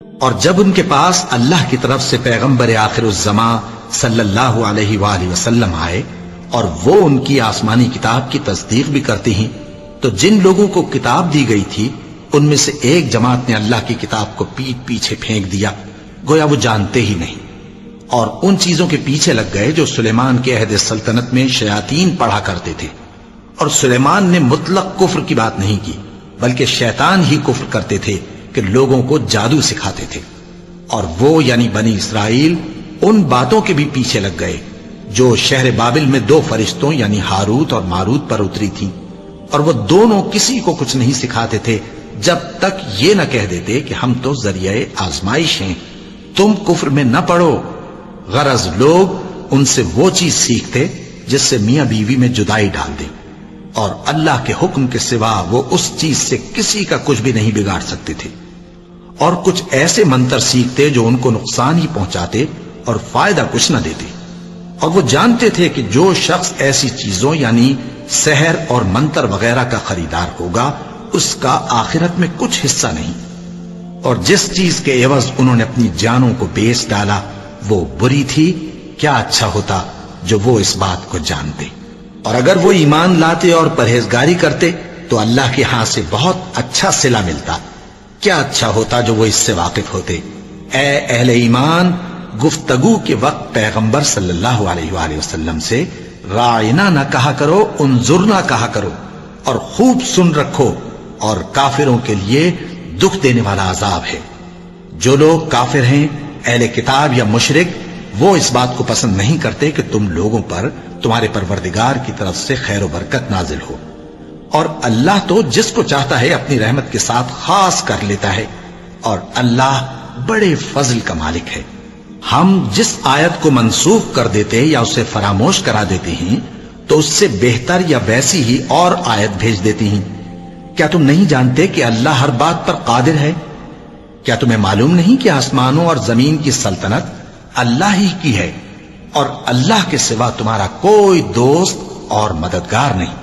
اور جب ان کے پاس اللہ کی طرف سے پیغمبر آخر الزمان صلی اللہ علیہ وآلہ وسلم آئے اور وہ ان کی آسمانی کتاب کی تصدیق بھی کرتے ہیں، تو جن لوگوں کو کتاب دی گئی تھی ان میں سے ایک جماعت نے اللہ کی کتاب کو پیٹ پیچھے پھینک دیا، گویا وہ جانتے ہی نہیں، اور ان چیزوں کے پیچھے لگ گئے جو سلیمان کے عہد سلطنت میں شیاطین پڑھا کرتے تھے۔ اور سلیمان نے مطلق کفر کی بات نہیں کی، بلکہ شیطان ہی کفر کرتے تھے کہ لوگوں کو جادو سکھاتے تھے۔ اور وہ یعنی بنی اسرائیل ان باتوں کے بھی پیچھے لگ گئے جو شہر بابل میں دو فرشتوں یعنی ہاروت اور ماروت پر اتری تھی، اور وہ دونوں کسی کو کچھ نہیں سکھاتے تھے جب تک یہ نہ کہہ دیتے کہ ہم تو ذریعہ آزمائش ہیں، تم کفر میں نہ پڑو۔ غرض لوگ ان سے وہ چیز سیکھتے جس سے میاں بیوی میں جدائی ڈال دے، اور اللہ کے حکم کے سوا وہ اس چیز سے کسی کا کچھ بھی نہیں بگاڑ سکتے تھے، اور کچھ ایسے منتر سیکھتے جو ان کو نقصان ہی پہنچاتے اور فائدہ کچھ نہ دیتے۔ اور وہ جانتے تھے کہ جو شخص ایسی چیزوں یعنی سحر اور منتر وغیرہ کا خریدار ہوگا اس کا آخرت میں کچھ حصہ نہیں، اور جس چیز کے عوض انہوں نے اپنی جانوں کو بیچ ڈالا وہ بری تھی، کیا اچھا ہوتا جو وہ اس بات کو جانتے۔ اور اگر وہ ایمان لاتے اور پرہیزگاری کرتے تو اللہ کے ہاں سے بہت اچھا صلہ ملتا، کیا اچھا ہوتا جو وہ اس سے واقف ہوتے۔ اے اہل ایمان، گفتگو کے وقت پیغمبر صلی اللہ علیہ وآلہ وسلم سے رائنا نہ کہا کرو، انظرنا کہا کرو، اور خوب سن رکھو، اور کافروں کے لیے دکھ دینے والا عذاب ہے۔ جو لوگ کافر ہیں، اہل کتاب یا مشرک، وہ اس بات کو پسند نہیں کرتے کہ تم لوگوں پر تمہارے پروردگار کی طرف سے خیر و برکت نازل ہو، اور اللہ تو جس کو چاہتا ہے اپنی رحمت کے ساتھ خاص کر لیتا ہے، اور اللہ بڑے فضل کا مالک ہے۔ ہم جس آیت کو منسوخ کر دیتے یا اسے فراموش کرا دیتے ہیں تو اس سے بہتر یا ویسی ہی اور آیت بھیج دیتی ہیں۔ کیا تم نہیں جانتے کہ اللہ ہر بات پر قادر ہے؟ کیا تمہیں معلوم نہیں کہ آسمانوں اور زمین کی سلطنت اللہ ہی کی ہے، اور اللہ کے سوا تمہارا کوئی دوست اور مددگار نہیں۔